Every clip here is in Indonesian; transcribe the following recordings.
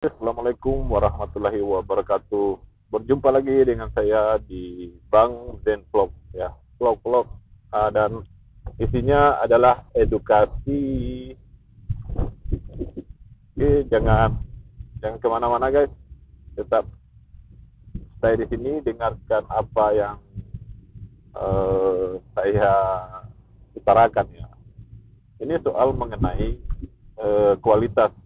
Assalamualaikum warahmatullahi wabarakatuh. Berjumpa lagi dengan saya di Bang Zen Vlog ya, vlog-vlog dan isinya adalah edukasi. Oke, jangan kemana-mana guys, tetap stay di sini dengarkan apa yang saya utarakan ya. Ini soal mengenai kualitas.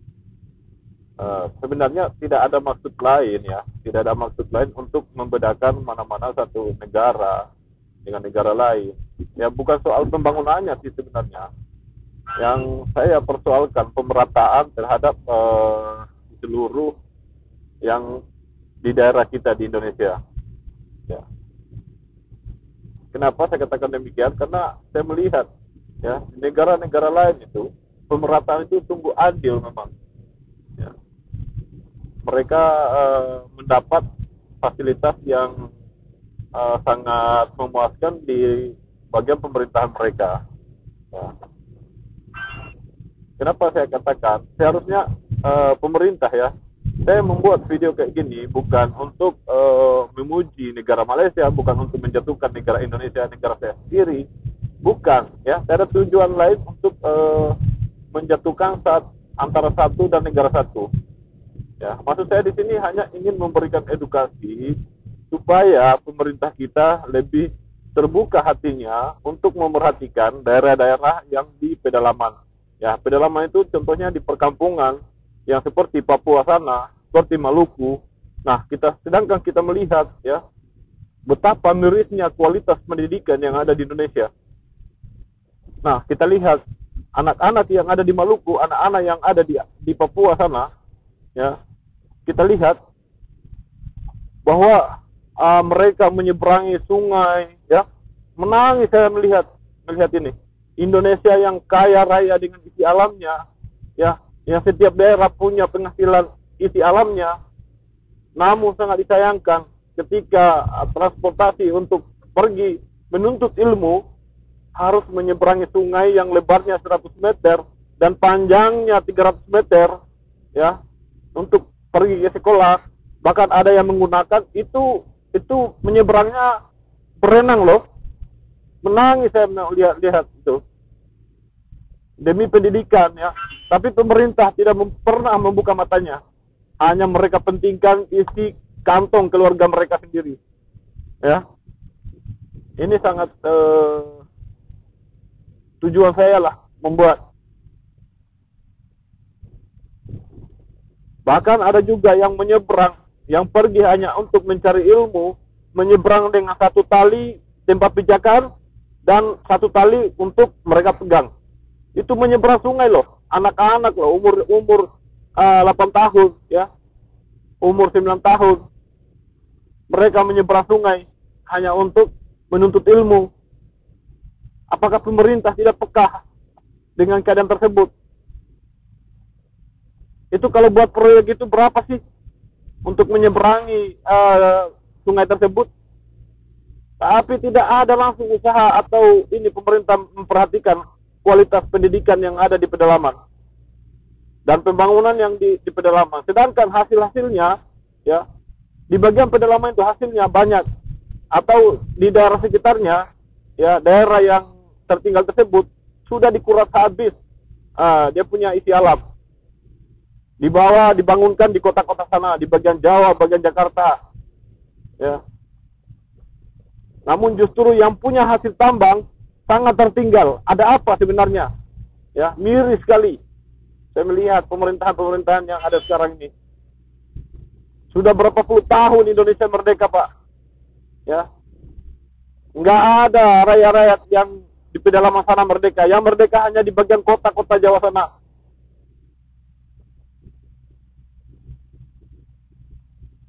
Sebenarnya tidak ada maksud lain ya, tidak ada maksud lain untuk membedakan mana-mana satu negara dengan negara lain. Ya bukan soal pembangunannya sih sebenarnya. Yang saya persoalkan pemerataan terhadap seluruh yang di daerah kita di Indonesia. Ya. Kenapa saya katakan demikian? Karena saya melihat ya negara-negara lain itu pemerataan itu tumbuh adil memang. Ya, mereka mendapat fasilitas yang sangat memuaskan di bagian pemerintahan mereka. Ya. Kenapa saya katakan seharusnya pemerintah ya, saya membuat video kayak gini bukan untuk memuji negara Malaysia, bukan untuk menjatuhkan negara Indonesia, negara saya sendiri, bukan ya. Saya ada tujuan lain untuk menjatuhkan antara satu dan negara satu. Ya, maksud saya di sini hanya ingin memberikan edukasi supaya pemerintah kita lebih terbuka hatinya untuk memerhatikan daerah-daerah yang di pedalaman. Ya, pedalaman itu contohnya di perkampungan yang seperti Papua sana, seperti Maluku. Nah, sedangkan kita melihat ya betapa mirisnya kualitas pendidikan yang ada di Indonesia. Nah, kita lihat anak-anak yang ada di Maluku, anak-anak yang ada di Papua sana, ya, kita lihat bahwa mereka menyeberangi sungai, ya, menangis saya melihat ini. Indonesia yang kaya raya dengan isi alamnya, ya, yang setiap daerah punya penghasilan isi alamnya, namun sangat disayangkan ketika transportasi untuk pergi menuntut ilmu harus menyeberangi sungai yang lebarnya 100 meter dan panjangnya 300 meter, ya, untuk pergi ke sekolah. Bahkan ada yang menggunakan itu menyeberangnya berenang loh. Menangis saya lihat itu demi pendidikan ya. Tapi pemerintah tidak pernah membuka matanya. Hanya mereka pentingkan isi kantong keluarga mereka sendiri. Ya, ini sangat tujuan saya lah membuat. Bahkan ada juga yang menyeberang, yang pergi hanya untuk mencari ilmu, menyeberang dengan satu tali tempat pijakan dan satu tali untuk mereka pegang. Itu menyeberang sungai loh, anak-anak loh, umur 8 tahun, ya, umur 9 tahun. Mereka menyeberang sungai hanya untuk menuntut ilmu. Apakah pemerintah tidak peka dengan keadaan tersebut? Itu kalau buat proyek itu berapa sih untuk menyeberangi sungai tersebut? Tapi tidak ada langsung usaha atau ini pemerintah memperhatikan kualitas pendidikan yang ada di pedalaman dan pembangunan yang di pedalaman. Sedangkan hasil-hasilnya ya di bagian pedalaman itu hasilnya banyak, atau di daerah sekitarnya ya, daerah yang tertinggal tersebut sudah dikuras habis dia punya isi alam. Di bawah dibangunkan di kota-kota sana, di bagian Jawa, bagian Jakarta. Ya. Namun justru yang punya hasil tambang sangat tertinggal. Ada apa sebenarnya? Ya, miris sekali. Saya melihat pemerintahan-pemerintahan yang ada sekarang ini. Sudah berapa puluh tahun Indonesia merdeka, Pak. Ya. Enggak ada rakyat-rakyat yang di pedalaman sana merdeka. Yang merdeka hanya di bagian kota-kota Jawa sana.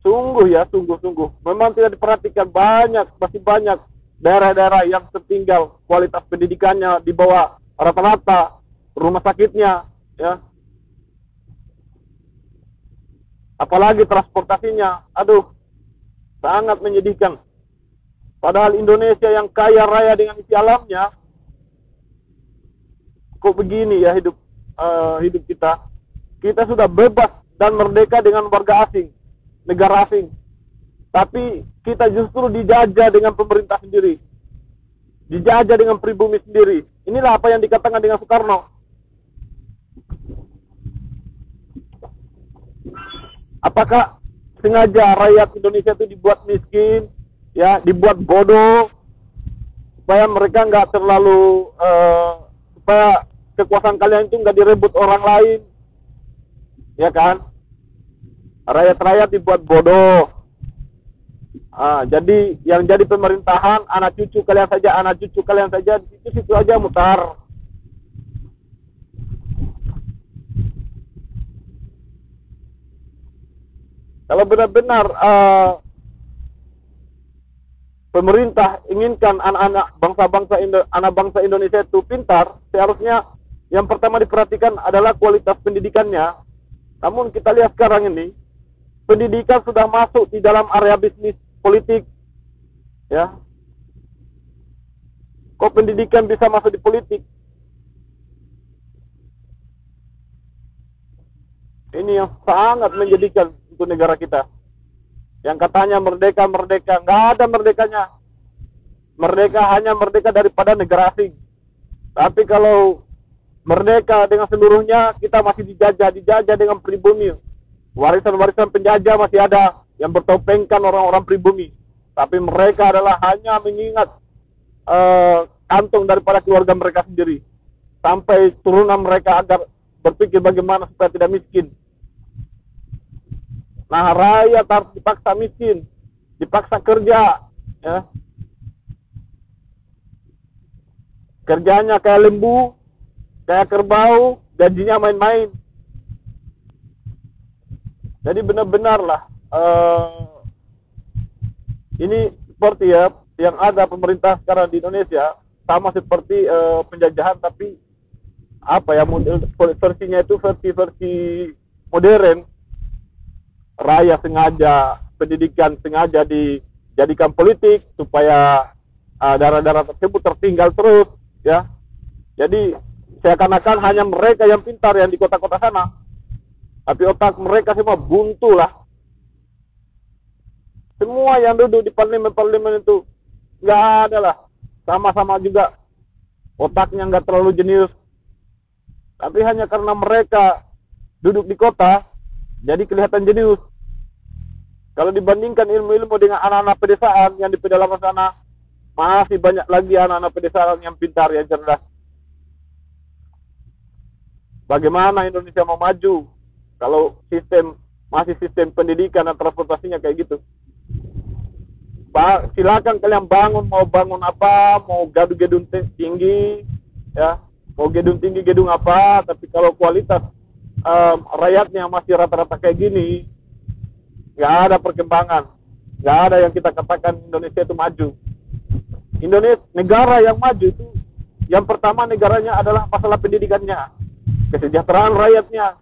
Sungguh ya, sungguh. Memang tidak diperhatikan, masih banyak daerah-daerah yang tertinggal kualitas pendidikannya di bawah rata-rata, rumah sakitnya, ya. Apalagi transportasinya, aduh, sangat menyedihkan. Padahal Indonesia yang kaya raya dengan isi alamnya, kok begini ya hidup kita. Kita sudah bebas dan merdeka dengan warga asing, negara asing. Tapi kita justru dijajah dengan pemerintah sendiri. Dijajah dengan pribumi sendiri. Inilah apa yang dikatakan dengan Soekarno. Apakah sengaja rakyat Indonesia itu dibuat miskin, ya, dibuat bodoh, supaya mereka nggak terlalu, supaya kekuasaan kalian itu nggak direbut orang lain, ya kan? Rakyat-rakyat dibuat bodoh. Jadi yang jadi pemerintahan anak cucu kalian saja, di situ aja mutar. Kalau benar-benar pemerintah inginkan anak bangsa Indonesia itu pintar, seharusnya yang pertama diperhatikan adalah kualitas pendidikannya. Namun kita lihat sekarang ini, pendidikan sudah masuk di dalam area bisnis politik, ya. Kok pendidikan bisa masuk di politik? Ini yang sangat menjadikan untuk negara kita. Yang katanya merdeka, nggak ada merdekanya. Merdeka hanya merdeka daripada negara asing. Tapi kalau merdeka dengan seluruhnya, kita masih dijajah dengan pribumi. Warisan-warisan penjajah masih ada yang bertopengkan orang-orang pribumi. Tapi mereka adalah hanya mengingat kantong daripada keluarga mereka sendiri. Sampai turunan mereka agar berpikir bagaimana supaya tidak miskin. Nah, rakyat harus dipaksa miskin, dipaksa kerja, ya. Kerjanya kayak lembu, kayak kerbau, gajinya main-main. Jadi benar-benar lah, ini seperti ya, yang ada pemerintah sekarang di Indonesia, sama seperti penjajahan, tapi apa ya, versinya itu versi modern. Rakyat sengaja, pendidikan sengaja dijadikan politik supaya daerah-daerah tersebut tertinggal terus, ya. Jadi seakan-akan hanya mereka yang pintar yang di kota-kota sana, tapi otak mereka semua buntu lah. Semua yang duduk di parlemen itu nggak ada lah, sama-sama juga otaknya nggak terlalu jenius, tapi hanya karena mereka duduk di kota jadi kelihatan jenius. Kalau dibandingkan ilmu-ilmu dengan anak-anak pedesaan yang di pedalaman sana, masih banyak lagi anak-anak pedesaan yang pintar, yang cerdas. Bagaimana Indonesia mau maju kalau masih sistem pendidikan dan transportasinya kayak gitu? Silakan kalian mau bangun apa, mau gedung tinggi, ya, mau gedung tinggi, gedung apa, tapi kalau kualitas rakyatnya masih rata-rata kayak gini, nggak ada perkembangan, nggak ada yang kita katakan Indonesia itu maju. Indonesia negara yang maju itu, yang pertama negaranya adalah masalah pendidikannya, kesejahteraan rakyatnya,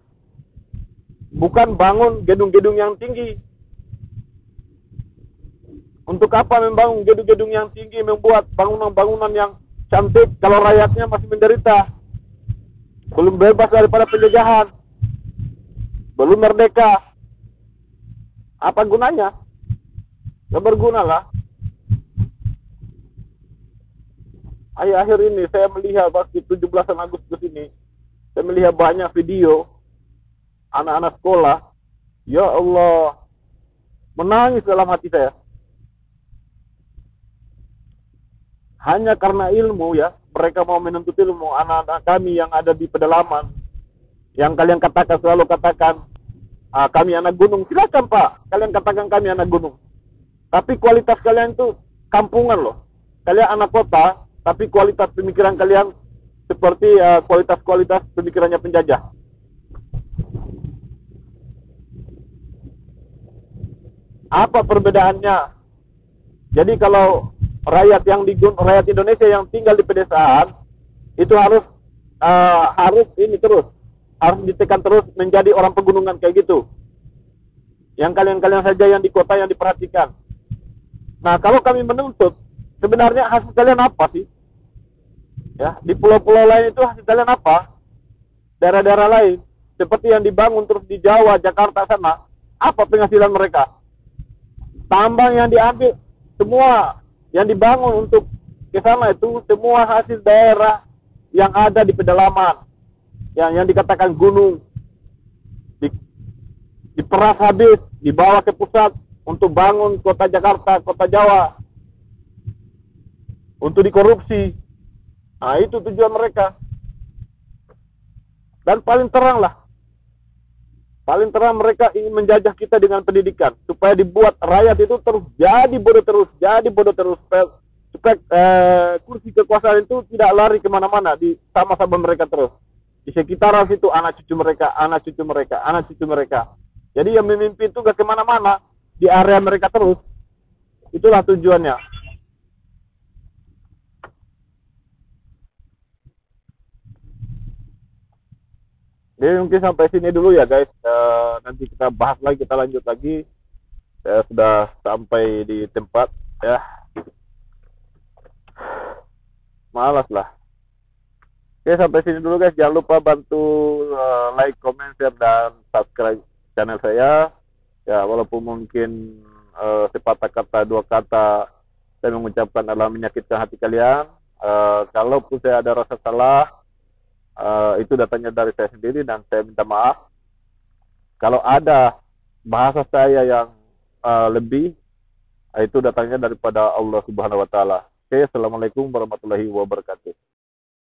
bukan bangun gedung-gedung yang tinggi. Untuk apa membangun gedung-gedung yang tinggi, membuat bangunan-bangunan yang cantik kalau rakyatnya masih menderita, belum bebas daripada penjajahan, belum merdeka? Apa gunanya? Gak berguna lah. Akhir-akhir ini saya melihat waktu 17 Agustus ini, saya melihat banyak video anak-anak sekolah. Ya Allah, menangis dalam hati saya. Hanya karena ilmu, ya, mereka mau menuntut ilmu. Anak-anak kami yang ada di pedalaman, yang kalian selalu katakan, kami anak gunung. Silakan Pak, kalian katakan kami anak gunung. Tapi kualitas kalian itu kampungan loh. Kalian anak kota, tapi kualitas pemikiran kalian seperti kualitas pemikirannya penjajah. Apa perbedaannya? Jadi kalau rakyat Indonesia yang tinggal di pedesaan itu harus ditekan terus menjadi orang pegunungan kayak gitu. Yang kalian saja yang di kota yang diperhatikan. Nah, kalau kami menuntut, sebenarnya hasil kalian apa sih? Ya, di pulau-pulau lain itu hasil kalian apa? Daerah-daerah lain seperti yang dibangun terus di Jawa, Jakarta sana, apa penghasilan mereka? Tambang yang diambil, semua yang dibangun untuk ke sana itu semua hasil daerah yang ada di pedalaman, yang dikatakan gunung, diperas habis, dibawa ke pusat untuk bangun kota Jakarta, kota Jawa, untuk dikorupsi. Nah, itu tujuan mereka. Dan paling terang mereka ingin menjajah kita dengan pendidikan, supaya dibuat rakyat itu terus jadi bodoh terus, supaya kursi kekuasaan itu tidak lari kemana-mana, di sama-sama mereka terus. Di sekitaran situ anak cucu mereka. Jadi yang memimpin itu gak kemana-mana, di area mereka terus. Itulah tujuannya. Jadi mungkin sampai sini dulu ya guys. Nanti kita bahas lagi, kita lanjut lagi. Saya sudah sampai di tempat ya. Malas lah. Oke, sampai sini dulu guys. Jangan lupa bantu like, comment, share, dan subscribe channel saya. Ya, walaupun mungkin sepatah kata, dua kata saya mengucapkan adalah menyakitkan hati kalian. Kalaupun saya ada rasa salah, itu datangnya dari saya sendiri dan saya minta maaf. Kalau ada bahasa saya yang lebih, itu datangnya daripada Allah Subhanahu wa taala. Oke, assalamualaikum warahmatullahi wabarakatuh.